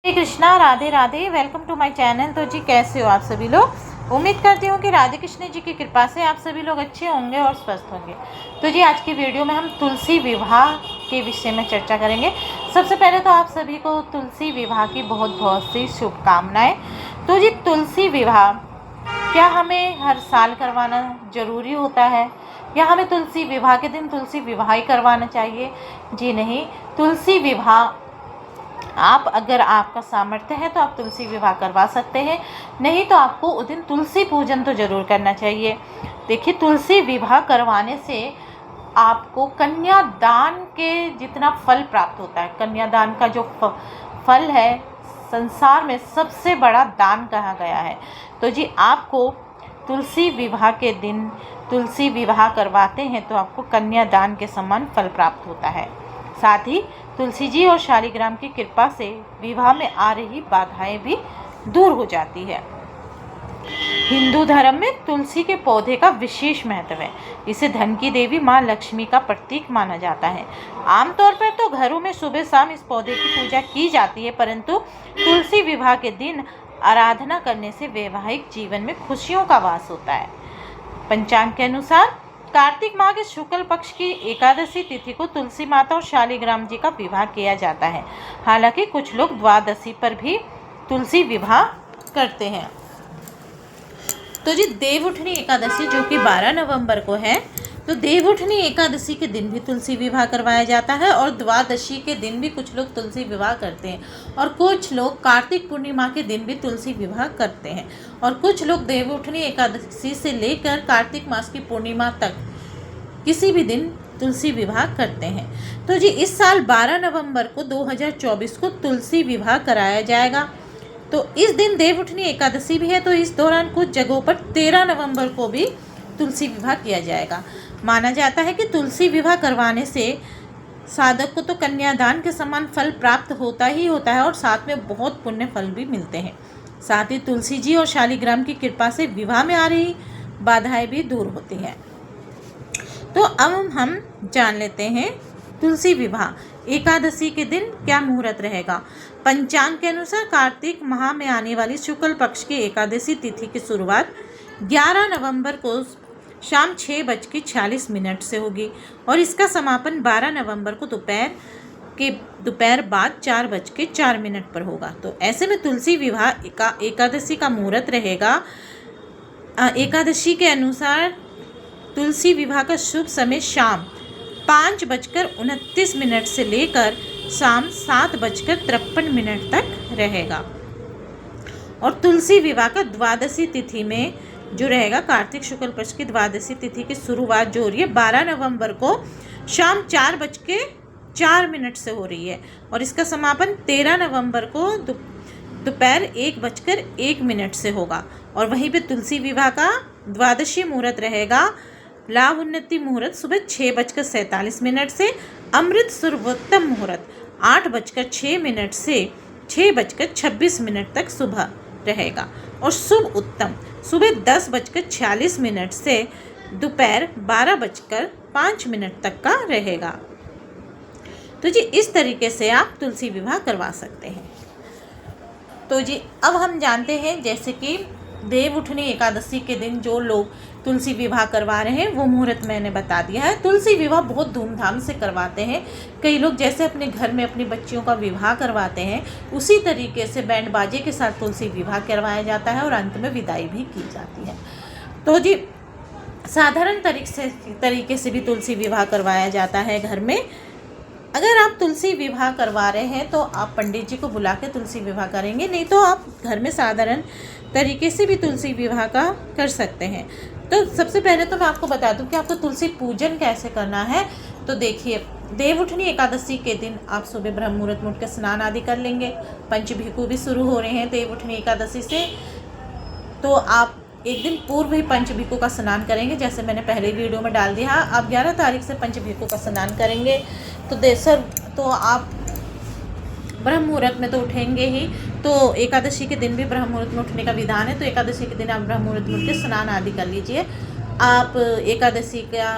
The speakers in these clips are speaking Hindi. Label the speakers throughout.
Speaker 1: Shri Krishna, Radhe Radhe. Welcome to my channel. तो जी कैसे हो आप सभी लोग। उम्मीद करती हूँ कि राधे कृष्ण जी की कृपा से आप सभी लोग अच्छे होंगे और स्वस्थ होंगे। तो जी आज की वीडियो में हम तुलसी विवाह के विषय में चर्चा करेंगे। सबसे पहले तो आप सभी को तुलसी विवाह की बहुत बहुत सी शुभकामनाएं। तो जी तुलसी विवाह क्या हमें हर साल करवाना ज़रूरी होता है या हमें तुलसी विवाह के दिन तुलसी विवाह ही करवाना चाहिए? जी नहीं, तुलसी विवाह आप अगर आपका सामर्थ्य है तो आप तुलसी विवाह करवा सकते हैं, नहीं तो आपको उस दिन तुलसी पूजन तो ज़रूर करना चाहिए। देखिए, तुलसी विवाह करवाने से आपको कन्यादान के जितना फल प्राप्त होता है, कन्यादान का जो फल है संसार में सबसे बड़ा दान कहा गया है। तो जी आपको तुलसी विवाह के दिन तुलसी विवाह करवाते हैं तो आपको कन्यादान के समान फल प्राप्त होता है। साथ ही तुलसी जी और शालिग्राम की कृपा से विवाह में आ रही बाधाएं भी दूर हो जाती है। हिंदू धर्म में तुलसी के पौधे का विशेष महत्व है। इसे धन की देवी माँ लक्ष्मी का प्रतीक माना जाता है। आमतौर पर तो घरों में सुबह शाम इस पौधे की पूजा की जाती है, परंतु तुलसी विवाह के दिन आराधना करने से वैवाहिक जीवन में खुशियों का वास होता है। पंचांग के अनुसार कार्तिक माह के शुक्ल पक्ष की एकादशी तिथि को तुलसी माता और शालिग्राम जी का विवाह किया जाता है। हालांकि कुछ लोग द्वादशी पर भी तुलसी विवाह करते हैं। तो जी देवउठनी एकादशी जो कि 12 नवंबर को है, तो देवउठनी एकादशी के दिन भी तुलसी विवाह करवाया जाता है और द्वादशी के दिन भी कुछ लोग तुलसी विवाह करते हैं और कुछ लोग कार्तिक पूर्णिमा के दिन भी तुलसी विवाह करते हैं और कुछ लोग देवउठनी एकादशी से लेकर कार्तिक मास की पूर्णिमा तक किसी भी दिन तुलसी विवाह करते हैं। तो जी इस साल 12 नवंबर को 2024 को तुलसी विवाह कराया जाएगा। तो इस दिन देवउठनी एकादशी भी है, तो इस दौरान कुछ जगहों पर 13 नवंबर को भी तुलसी विवाह किया जाएगा। माना जाता है कि तुलसी विवाह करवाने से साधक को तो कन्यादान के समान फल प्राप्त होता ही होता है और साथ में बहुत पुण्य फल भी मिलते हैं। साथ ही तुलसी जी और शालिग्राम की कृपा से विवाह में आ रही बाधाएं भी दूर होती हैं। तो अब हम जान लेते हैं तुलसी विवाह एकादशी के दिन क्या मुहूर्त रहेगा। पंचांग के अनुसार कार्तिक माह में आने वाली शुक्ल पक्ष की एकादशी तिथि की शुरुआत 11 नवंबर को शाम 6:46 से होगी और इसका समापन 12 नवंबर को दोपहर बाद 4:04 पर होगा। तो ऐसे में तुलसी विवाह एकादशी का मुहूर्त रहेगा। एकादशी के अनुसार तुलसी विवाह का शुभ समय शाम 5:29 से लेकर शाम 7:53 तक रहेगा और तुलसी विवाह का द्वादशी तिथि में जो रहेगा कार्तिक शुक्ल पक्ष की द्वादशी तिथि की शुरुआत जो हो रही है 12 नवंबर को शाम 4:04 से हो रही है और इसका समापन 13 नवंबर को दोपहर 1:01 से होगा। और वहीं पे तुलसी विवाह का द्वादशी मुहूर्त रहेगा लाभ उन्नति मुहूर्त सुबह 6:47 से, अमृत सर्वोत्तम मुहूर्त 8:06 से 6:26 तक सुबह रहेगा और शुभ उत्तम सुबह 10:46 से दोपहर 12:05 तक का रहेगा। तो जी इस तरीके से आप तुलसी विवाह करवा सकते हैं। तो जी अब हम जानते हैं जैसे कि देवउठनी एकादशी के दिन जो लोग तुलसी विवाह करवा रहे हैं वो मुहूर्त मैंने बता दिया है। तुलसी विवाह बहुत धूमधाम से करवाते हैं। कई लोग जैसे अपने घर में अपनी बच्चियों का विवाह करवाते हैं उसी तरीके से बैंड बाजे के साथ तुलसी विवाह करवाया जाता है और अंत में विदाई भी की जाती है। तो जी साधारण तरीके से भी तुलसी विवाह करवाया जाता है घर में। अगर आप तुलसी विवाह करवा रहे हैं तो आप पंडित जी को बुला के तुलसी विवाह करेंगे, नहीं तो आप घर में साधारण तरीके से भी तुलसी विवाह का कर सकते हैं। तो सबसे पहले तो मैं आपको बता दूं कि आपको तुलसी पूजन कैसे करना है। तो देखिए, देवउठनी एकादशी के दिन आप सुबह ब्रह्म मुहूर्त में उठ कर स्नान आदि कर लेंगे। पंचभिकु भी शुरू हो रहे हैं देवउठनी एकादशी से, तो आप एक दिन पूर्व ही पंचभिकु का स्नान करेंगे, जैसे मैंने पहले वीडियो में डाल दिया। आप 11 तारीख से पंचभिकु का स्नान करेंगे तो आप ब्रह्म मुहूर्त में तो उठेंगे ही। तो एकादशी के दिन भी ब्रह्म मुहूर्त में उठने का विधान है, तो एकादशी के दिन आप ब्रह्म मुहूर्त में उठ के स्नान आदि कर लीजिए। आप एकादशी का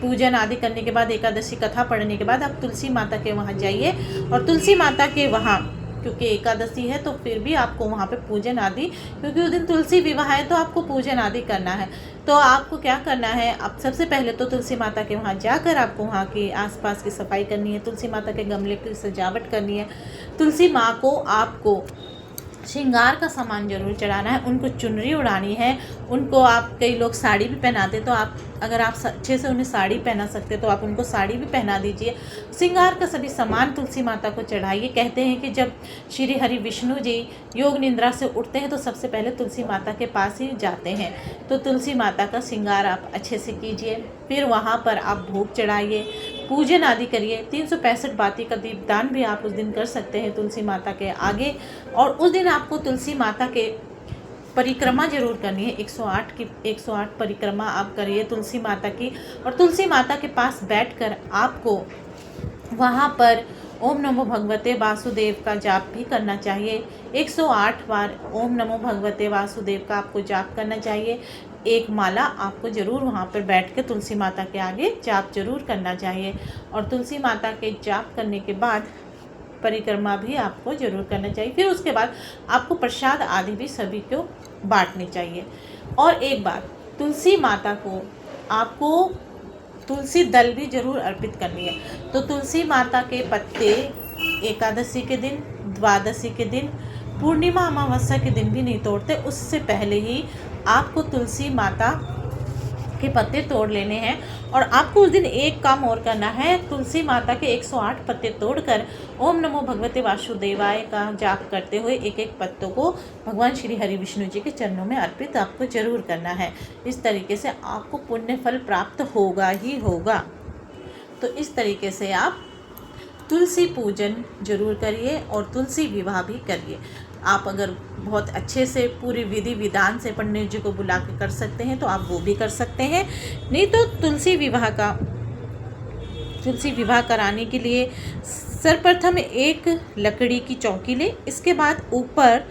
Speaker 1: पूजन आदि करने के बाद, एकादशी कथा पढ़ने के बाद आप तुलसी माता के वहाँ जाइए और तुलसी माता के वहाँ क्योंकि एकादशी है तो फिर भी आपको वहाँ पे पूजन आदि, क्योंकि उस दिन तुलसी विवाह है तो आपको पूजन आदि करना है। तो आपको क्या करना है, अब सबसे पहले तो तुलसी माता के वहाँ जाकर आपको वहाँ के आसपास की सफाई करनी है, तुलसी माता के गमले की सजावट करनी है। तुलसी माँ को आपको श्रृंगार का सामान जरूर चढ़ाना है, उनको चुनरी उड़ानी है, उनको आप, कई लोग साड़ी भी पहनाते, तो आप अगर आप अच्छे से उन्हें साड़ी पहना सकते तो आप उनको साड़ी भी पहना दीजिए। श्रृंगार का सभी सामान तुलसी माता को चढ़ाइए। कहते हैं कि जब श्री हरि विष्णु जी योग निद्रा से उठते हैं तो सबसे पहले तुलसी माता के पास ही जाते हैं। तो तुलसी माता का श्रृंगार आप अच्छे से कीजिए, फिर वहाँ पर आप भोग चढ़ाइए, पूजन आदि करिए। 365 बाती का दीपदान भी आप उस दिन कर सकते हैं तुलसी माता के आगे। और उस दिन आपको तुलसी माता के परिक्रमा जरूर करनी है, 108 परिक्रमा आप करिए तुलसी माता की। और तुलसी माता के पास बैठकर आपको वहाँ पर ओम नमो भगवते वासुदेव का जाप भी करना चाहिए। 108 बार ओम नमो भगवते वासुदेव का आपको जाप करना चाहिए। एक माला आपको ज़रूर वहाँ पर बैठ के तुलसी माता के आगे जाप जरूर करना चाहिए। और तुलसी माता के जाप करने के बाद परिक्रमा भी आपको जरूर करना चाहिए। फिर उसके बाद आपको प्रसाद आदि भी सभी को बांटनी चाहिए। और एक बात, तुलसी माता को आपको तुलसी दल भी जरूर अर्पित करनी है। तो तुलसी माता के पत्ते एकादशी के दिन, द्वादशी के दिन, पूर्णिमा अमावस्या के दिन भी नहीं तोड़ते, उससे पहले ही आपको तुलसी माता के पत्ते तोड़ लेने हैं। और आपको उस दिन एक काम और करना है, तुलसी माता के 108 पत्ते तोड़कर ओम नमो भगवते वासुदेवाय का जाप करते हुए एक एक पत्तों को भगवान श्री हरि विष्णु जी के चरणों में अर्पित आपको जरूर करना है। इस तरीके से आपको पुण्य फल प्राप्त होगा ही होगा। तो इस तरीके से आप तुलसी पूजन जरूर करिए और तुलसी विवाह भी करिए। आप अगर बहुत अच्छे से पूरी विधि विधान से पंडित जी को बुला के कर सकते हैं तो आप वो भी कर सकते हैं। नहीं तो तुलसी विवाह कराने के लिए सर्वप्रथम एक लकड़ी की चौकी ले, इसके बाद ऊपर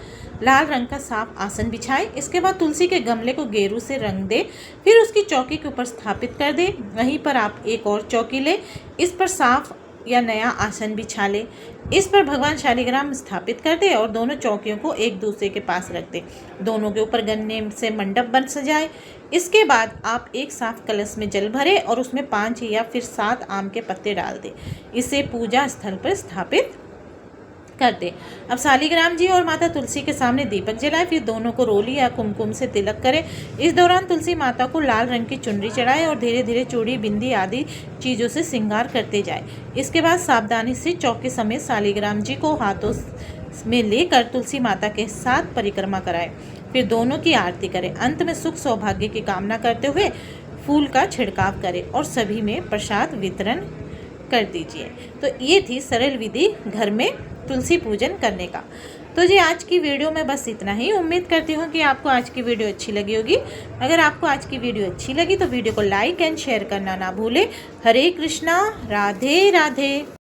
Speaker 1: लाल रंग का साफ आसन बिछाए, इसके बाद तुलसी के गमले को गेरू से रंग दे, फिर उसकी चौकी के ऊपर स्थापित कर दे। वहीं पर आप एक और चौकी ले, इस पर साफ या नया आसन बिछा ले, इस पर भगवान शालिग्राम स्थापित कर दे और दोनों चौकियों को एक दूसरे के पास रख दे। दोनों के ऊपर गन्ने से मंडप बन सजाए। इसके बाद आप एक साफ कलश में जल भरे और उसमें 5 या फिर 7 आम के पत्ते डाल दे, इसे पूजा स्थल पर स्थापित कर दे। अब शालिग्राम जी और माता तुलसी के सामने दीपक जलाए, फिर दोनों को रोली या कुमकुम से तिलक करें। इस दौरान तुलसी माता को लाल रंग की चुनरी चढ़ाए और धीरे धीरे चूड़ी, बिंदी आदि चीज़ों से श्रृंगार करते जाए। इसके बाद सावधानी से चौके समेत शालिग्राम जी को हाथों में लेकर तुलसी माता के साथ परिक्रमा कराए, फिर दोनों की आरती करें। अंत में सुख सौभाग्य की कामना करते हुए फूल का छिड़काव करें और सभी में प्रसाद वितरण कर दीजिए। तो ये थी सरल विधि घर में तुलसी पूजन करने का। तो जी आज की वीडियो में बस इतना ही। उम्मीद करती हूँ कि आपको आज की वीडियो अच्छी लगी होगी। अगर आपको आज की वीडियो अच्छी लगी तो वीडियो को लाइक एंड शेयर करना ना भूलें। हरे कृष्णा, राधे राधे।